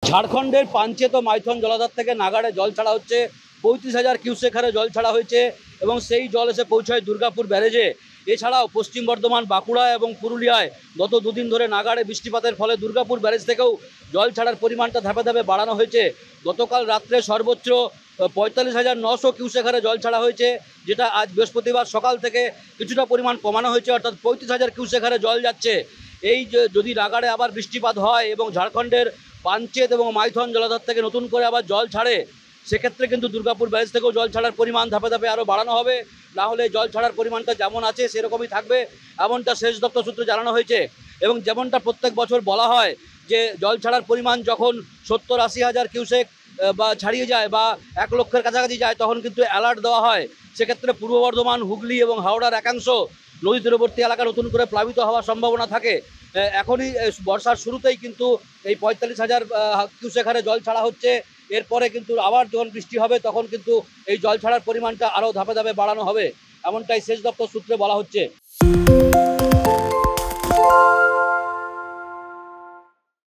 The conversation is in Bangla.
ঝাড়খণ্ডের পাঞ্চেত ও মাইথন জলাধার থেকে নাগাড়ে জল ছাড়া হচ্ছে। 35,000 কিউসেক হারে জল ছাড়া হয়েছে এবং সেই জল এসে পৌঁছায় দুর্গাপুর ব্যারেজে। এছাড়াও পশ্চিম বর্ধমান, বাঁকুড়া এবং পুরুলিয়ায় গত দুদিন ধরে নাগাড়ে বৃষ্টিপাতের ফলে দুর্গাপুর ব্যারেজ থেকেও জল ছাড়ার পরিমাণটা ধাপে ধাপে বাড়ানো হয়েছে। গতকাল রাত্রে সর্বোচ্চ 45,900 কিউসেক হারে জল ছাড়া হয়েছে, যেটা আজ বৃহস্পতিবার সকাল থেকে কিছুটা পরিমাণ কমানো হয়েছে, অর্থাৎ 35,000 কিউসেক হারে জল যাচ্ছে। এই যে যদি নাগাড়ে আবার বৃষ্টিপাত হয় এবং ঝাড়খণ্ডের পাঞ্চেত এবং মাইথন জলাধার থেকে নতুন করে আবার জল ছাড়ে, সেক্ষেত্রে কিন্তু দুর্গাপুর ব্যারেজ থেকেও জল ছাড়ার পরিমাণ ধাপে ধাপে আরও বাড়ানো হবে। না হলে জল ছাড়ার পরিমাণটা যেমন আছে সেরকমই থাকবে, এমনটা সেচ দপ্তর সূত্রে জানানো হয়েছে। এবং যেমনটা প্রত্যেক বছর বলা হয় যে জল ছাড়ার পরিমাণ যখন 70-80 হাজার কিউসেক বা ছাড়িয়ে যায় বা 1 লক্ষের কাছাকাছি যায়, তখন কিন্তু অ্যালার্ট দেওয়া হয়। সেক্ষেত্রে পূর্ব বর্ধমান, হুগলি এবং হাওড়ার একাংশ নদী তীরবর্তী এলাকা নতুন করে প্লাবিত হওয়ার সম্ভাবনা থাকে। এখনই বর্ষার শুরুতেই কিন্তু এই 45,000 কিউসেক হারে জল ছাড়া হচ্ছে। এরপরে কিন্তু আবার যখন বৃষ্টি হবে তখন কিন্তু এই জল ছাড়ার পরিমাণটা আরও ধাপে ধাপে বাড়ানো হবে, এমনটাই সেচ দপ্তর সূত্রে বলা হচ্ছে।